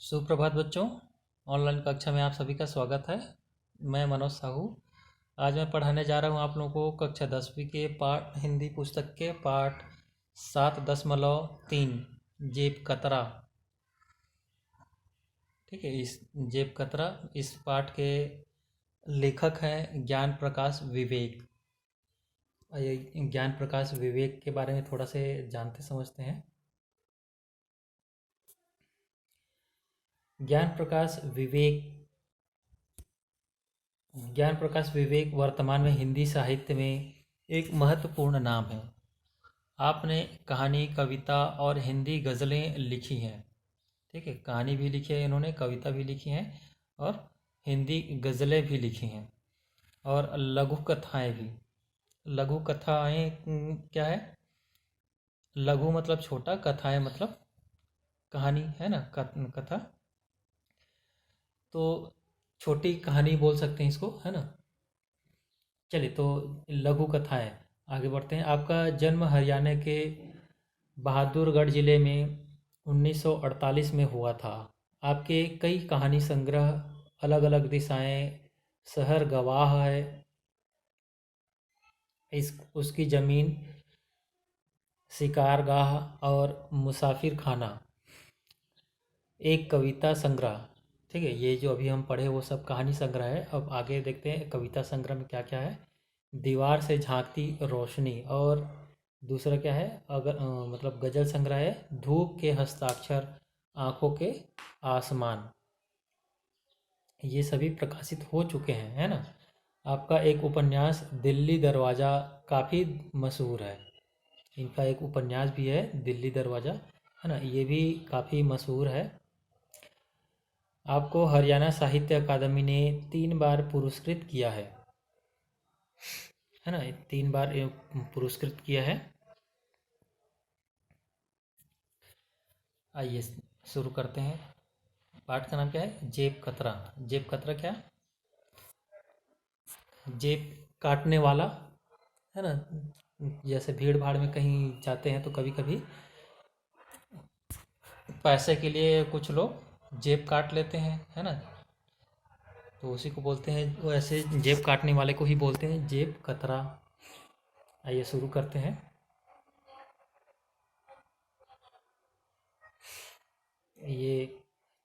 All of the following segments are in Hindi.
सुप्रभात बच्चों। ऑनलाइन कक्षा में आप सभी का स्वागत है। मैं मनोज साहू। आज मैं पढ़ाने जा रहा हूँ आप लोगों को कक्षा 10वीं के पाठ हिंदी पुस्तक के पाठ 7.3 जेब कतरा। ठीक है, इस जेब कतरा इस पाठ के लेखक हैं ज्ञान प्रकाश विवेक। आइए ज्ञान प्रकाश विवेक के बारे में थोड़ा से जानते समझते हैं। ज्ञान प्रकाश विवेक वर्तमान में हिंदी साहित्य में एक महत्वपूर्ण नाम है। आपने कहानी, कविता और हिंदी गज़लें लिखी हैं। ठीक है, कहानी भी लिखी है इन्होंने, कविता भी लिखी हैं और हिंदी गज़लें भी लिखी हैं और लघु कथाएँ भी। लघु कथाएँ क्या है? लघु मतलब छोटा, कथाएँ मतलब कहानी, है ना, कथा। तो छोटी कहानी बोल सकते हैं इसको, है ना। चलिए, तो लघु कथाएँ आगे बढ़ते हैं। आपका जन्म हरियाणा के बहादुरगढ़ जिले में 1948 में हुआ था। आपके कई कहानी संग्रह, अलग अलग दिशाएं, शहर गवाह है, इस उसकी ज़मीन, शिकारगाह और मुसाफिर खाना, एक कविता संग्रह। ठीक है, ये जो अभी हम पढ़े वो सब कहानी संग्रह है। अब आगे देखते हैं कविता संग्रह में क्या क्या है। दीवार से झांकती रोशनी, और दूसरा क्या है, अगर मतलब गजल संग्रह है, धूप के हस्ताक्षर, आंखों के आसमान। ये सभी प्रकाशित हो चुके हैं, है ना। आपका एक उपन्यास दिल्ली दरवाज़ा काफ़ी मशहूर है। इनका एक उपन्यास भी है दिल्ली दरवाज़ा, है ना, ये भी काफ़ी मशहूर है। आपको हरियाणा साहित्य अकादमी ने 3 बार पुरस्कृत किया है ना, 3 बार पुरस्कृत किया है। आइए शुरू करते हैं। पाठ का नाम क्या है? जेब कतरा। जेब कतरा क्या? जेब काटने वाला, है ना। जैसे भीड़ भाड़ में कहीं जाते हैं तो कभी कभी पैसे के लिए कुछ लोग जेब काट लेते हैं, है ना। तो उसी को बोलते हैं, वैसे जेब काटने वाले को ही बोलते हैं जेब कतरा। आइए शुरू करते हैं। ये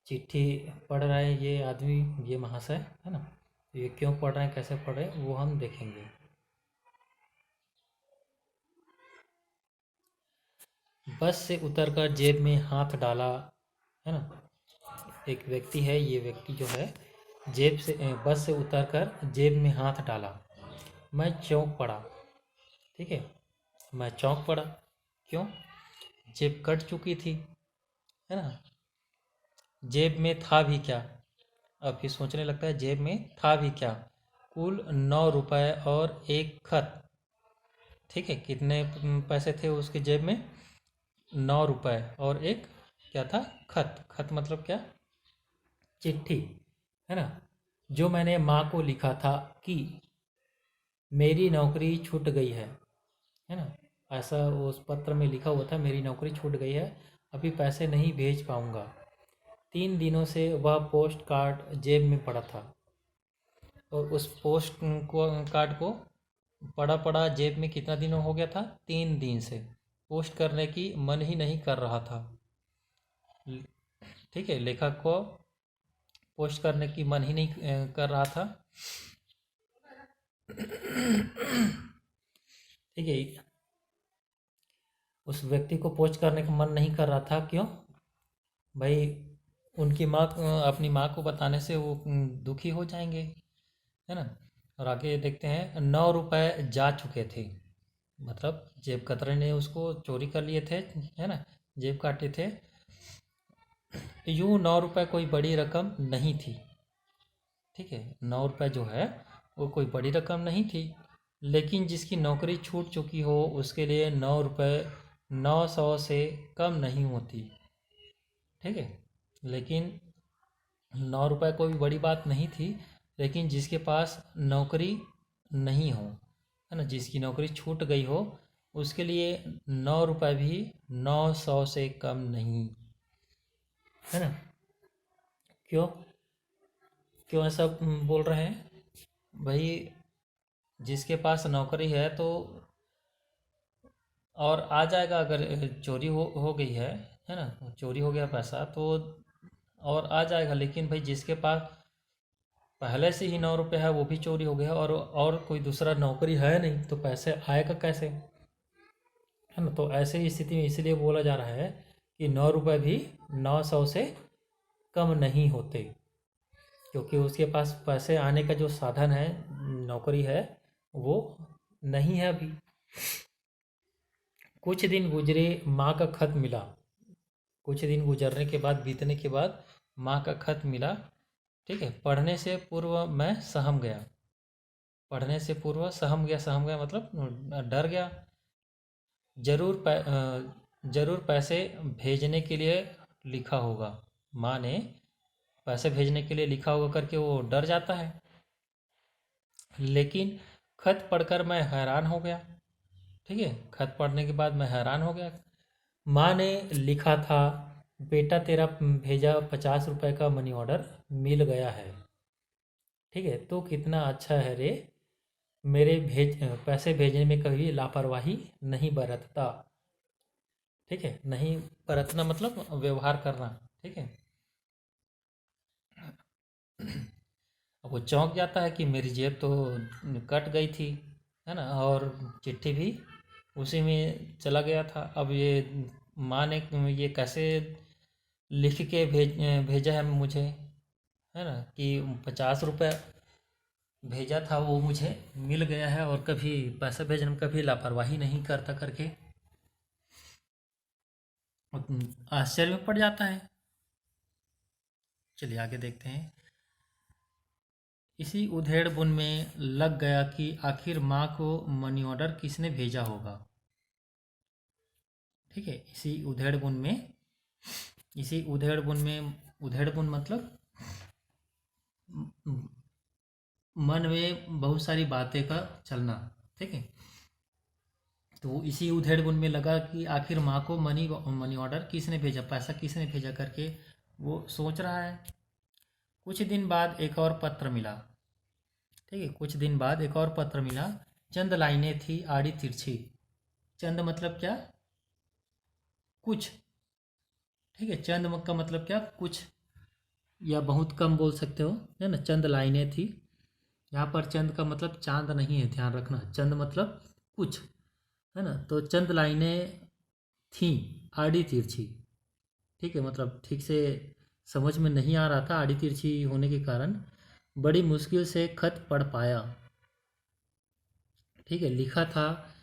चिट्ठी पढ़ रहा है ये आदमी, ये महाशय, है ना। तो ये क्यों पढ़ रहे हैं, कैसे पढ़ रहे हैं, वो हम देखेंगे। बस से उतरकर जेब में हाथ डाला, है ना। एक व्यक्ति है, ये व्यक्ति जो है बस से उतरकर जेब में हाथ डाला। मैं चौंक पड़ा। ठीक है, मैं चौंक पड़ा। क्यों? जेब कट चुकी थी, है ना। जेब में था भी क्या? अब फिर सोचने लगता है जेब में था भी क्या। कुल 9 रुपए और एक खत। ठीक है, कितने पैसे थे उसकी जेब में? 9 रुपए और एक क्या था? खत। खत मतलब क्या? चिट्ठी, है ना। जो मैंने माँ को लिखा था कि मेरी नौकरी छूट गई है ना। ऐसा उस पत्र में लिखा हुआ था, मेरी नौकरी छूट गई है, अभी पैसे नहीं भेज पाऊँगा। 3 दिनों से वह पोस्ट कार्ड जेब में पड़ा था और उस कार्ड को पड़ा पड़ा जेब में कितना दिनों हो गया था? 3 दिन से। पोस्ट करने की मन ही नहीं कर रहा था। ठीक है, लेखक को पोस्ट करने की मन ही नहीं कर रहा था। ठीक है, उस व्यक्ति को पोस्ट करने का मन नहीं कर रहा था। क्यों भाई? उनकी माँ, अपनी माँ को बताने से वो दुखी हो जाएंगे, है ना। और आगे देखते हैं, 9 रुपए जा चुके थे। मतलब जेब कतरे ने उसको चोरी कर लिए थे, है ना, जेब काटे थे। यूँ 9 रुपए कोई बड़ी रकम नहीं थी। ठीक है, 9 रुपए जो है वो कोई बड़ी रकम नहीं थी, लेकिन जिसकी नौकरी छूट चुकी हो उसके लिए 9 रुपए 900 से कम नहीं होती। ठीक है, लेकिन 9 रुपए कोई बड़ी बात नहीं थी, लेकिन जिसके पास नौकरी नहीं हो, है ना, जिसकी नौकरी छूट गई हो, उसके लिए 9 रुपए भी 900 से कम नहीं, है ना। क्यों क्यों ऐसा बोल रहे हैं भाई? जिसके पास नौकरी है तो और आ जाएगा, अगर चोरी हो गई है ना, चोरी हो गया पैसा तो और आ जाएगा। लेकिन भाई जिसके पास पहले से ही 9 रुपये है वो भी चोरी हो गया और कोई दूसरा नौकरी है नहीं तो पैसे आएगा कैसे, है ना? तो ऐसे ही स्थिति में इसलिए बोला जा रहा है कि 9 रुपये भी 900 से कम नहीं होते, क्योंकि उसके पास पैसे आने का जो साधन है, नौकरी है, वो नहीं है अभी। कुछ दिन गुजरे, माँ का खत मिला। कुछ दिन गुजरने के बाद, बीतने के बाद माँ का खत मिला। ठीक है, पढ़ने से पूर्व मैं सहम गया। पढ़ने से पूर्व सहम गया, सहम गया मतलब डर गया। जरूर पैसे भेजने के लिए लिखा होगा। माँ ने पैसे भेजने के लिए लिखा होगा करके वो डर जाता है। लेकिन खत पढ़कर मैं हैरान हो गया। ठीक है, खत पढ़ने के बाद मैं हैरान हो गया। माँ ने लिखा था, बेटा तेरा भेजा 50 रुपए का मनी ऑर्डर मिल गया है। ठीक है, तो कितना अच्छा है रे, मेरे पैसे भेजने में कभी लापरवाही नहीं बरतता। ठीक है, नहीं बरतना मतलब व्यवहार करना। ठीक है, अब वो चौंक जाता है कि मेरी जेब तो कट गई थी, है ना, और चिट्ठी भी उसी में चला गया था। अब ये माँ ने ये कैसे लिख के भेजा है मुझे, है ना, कि 50 रुपये भेजा था वो मुझे मिल गया है और कभी पैसा भेजने में कभी लापरवाही नहीं करता करके आश्चर्य में पड़ जाता है। चलिए आगे देखते हैं। इसी उधेड़ बुन में लग गया कि आखिर माँ को मनी ऑर्डर किसने भेजा होगा। ठीक है, इसी उधेड़ बुन में, उधेड़ बुन मतलब मन में बहुत सारी बातें का चलना। ठीक है, तो इसी उधेड़ बुन में लगा कि आखिर माँ को मनी ऑर्डर किसने भेजा, पैसा किसने भेजा करके वो सोच रहा है। कुछ दिन बाद एक और पत्र मिला। ठीक है, कुछ दिन बाद एक और पत्र मिला। चंद लाइनें थी आड़ी तिरछी। चंद मतलब क्या? कुछ। ठीक है, चंद का मतलब क्या? कुछ या बहुत कम बोल सकते हो, है ना। चंद लाइनें थी। यहाँ पर चंद का मतलब चांद नहीं है, ध्यान रखना। चंद मतलब कुछ, है ना। तो चंद लाइनें थी आड़ी तिरछी। ठीक है, मतलब ठीक से समझ में नहीं आ रहा था, आड़ी तिरछी होने के कारण बड़ी मुश्किल से खत पढ़ पाया। ठीक है, लिखा था,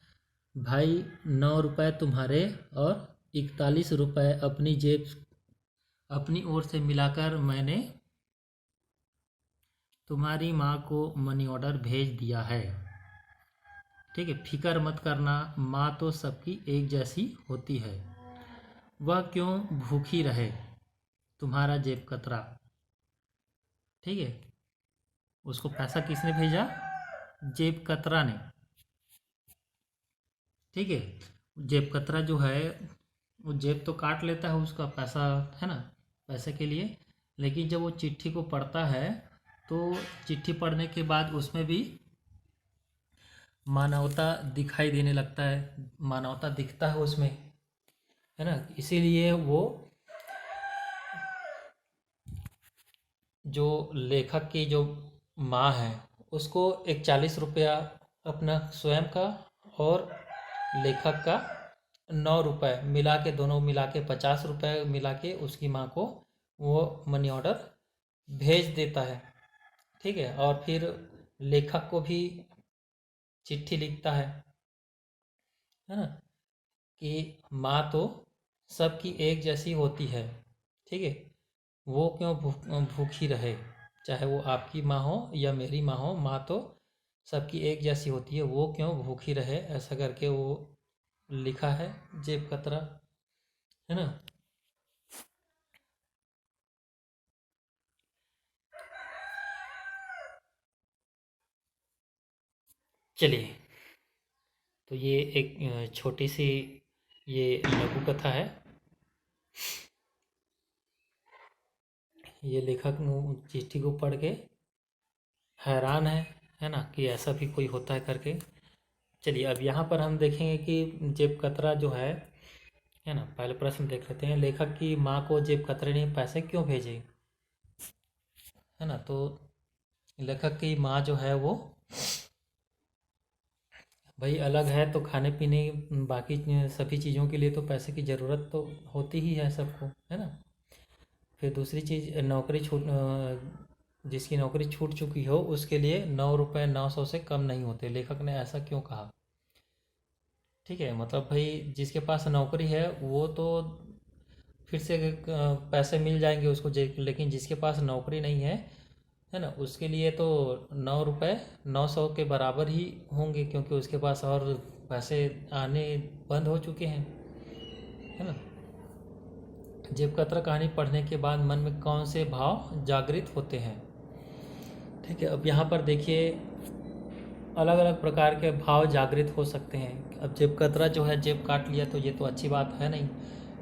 भाई 9 रुपये तुम्हारे और 41 रुपये अपनी ओर से मिलाकर मैंने तुम्हारी माँ को मनी ऑर्डर भेज दिया है। ठीक है, फिक्र मत करना, माँ तो सबकी एक जैसी होती है। वह क्यों भूखी रहे, तुम्हारा जेब कतरा। ठीक है, उसको पैसा किसने भेजा? जेब कतरा ने। ठीक है, जेब कतरा जो है वो जेब तो काट लेता है उसका पैसा, है ना, पैसे के लिए। लेकिन जब वो चिट्ठी को पढ़ता है तो चिट्ठी पढ़ने के बाद उसमें भी मानवता दिखाई देने लगता है, मानवता दिखता है उसमें, है ना। इसीलिए वो जो लेखक की जो माँ है उसको 41 रुपया अपना स्वयं का और लेखक का 9 रुपये मिला के, दोनों मिला के 50 रुपये मिला के उसकी माँ को वो मनी ऑर्डर भेज देता है। ठीक है, और फिर लेखक को भी चिट्ठी लिखता है ना, कि माँ तो सबकी एक जैसी होती है। ठीक है, वो क्यों भूखी रहे, चाहे वो आपकी माँ हो या मेरी माँ हो, माँ तो सबकी एक जैसी होती है, वो क्यों भूखी रहे, ऐसा करके वो लिखा है जेब कतरा, है ना। चलिए, तो ये एक छोटी सी ये लघु कथा है। ये लेखक चिट्ठी को पढ़ के हैरान है ना, कि ऐसा भी कोई होता है करके। चलिए अब यहाँ पर हम देखेंगे कि जेब कतरा जो है ना, पहले प्रश्न देख लेते हैं। लेखक की माँ को जेब कतरे ने पैसे क्यों भेजे, है ना। तो लेखक की माँ जो है वो भाई अलग है, तो खाने पीने बाकी सभी चीज़ों के लिए तो पैसे की ज़रूरत तो होती ही है सबको, है ना। फिर दूसरी चीज़, नौकरी जिसकी नौकरी छूट चुकी हो उसके लिए 9 रुपये 900 से कम नहीं होते। लेखक ने ऐसा क्यों कहा, ठीक है। मतलब भाई जिसके पास नौकरी है वो तो फिर से पैसे मिल जाएंगे उसको, लेकिन जिसके पास नौकरी नहीं है ना, उसके लिए तो 9 रुपये 900 के बराबर ही होंगे, क्योंकि उसके पास और पैसे आने बंद हो चुके हैं, है ना। जेब कतरा कहानी पढ़ने के बाद मन में कौन से भाव जागृत होते हैं, ठीक है। अब यहाँ पर देखिए अलग अलग प्रकार के भाव जागृत हो सकते हैं। अब जेब कतरा जो है जेब काट लिया तो ये तो अच्छी बात है नहीं,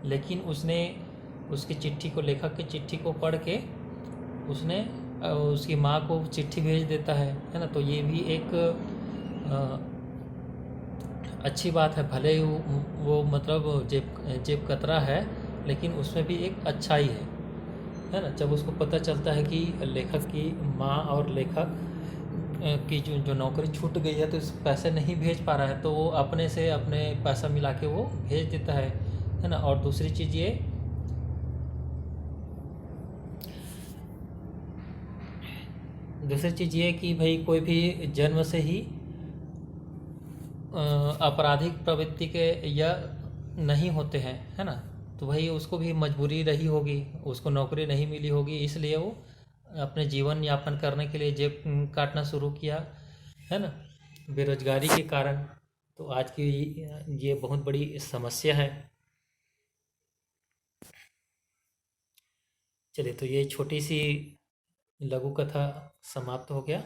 लेकिन उसने उसकी चिट्ठी को, लेखक की चिट्ठी को पढ़ के उसने उसकी माँ को चिट्ठी भेज देता है ना। तो ये भी एक अच्छी बात है। भले ही वो मतलब जेब कतरा है, लेकिन उसमें भी एक अच्छाई है ना। जब उसको पता चलता है कि लेखक की माँ और लेखक की जो नौकरी छूट गई है तो इस पैसे नहीं भेज पा रहा है, तो वो अपने से अपने पैसा मिला के वो भेज देता है ना। और दूसरी चीज़ ये, कि भाई कोई भी जन्म से ही आपराधिक प्रवृत्ति के या नहीं होते हैं, है ना। तो भाई उसको भी मजबूरी रही होगी, उसको नौकरी नहीं मिली होगी, इसलिए वो अपने जीवन यापन करने के लिए जेब काटना शुरू किया, है ना, बेरोजगारी के कारण। तो आज की ये बहुत बड़ी समस्या है। चलिए तो ये छोटी सी लघु कथा समाप्त हो गया।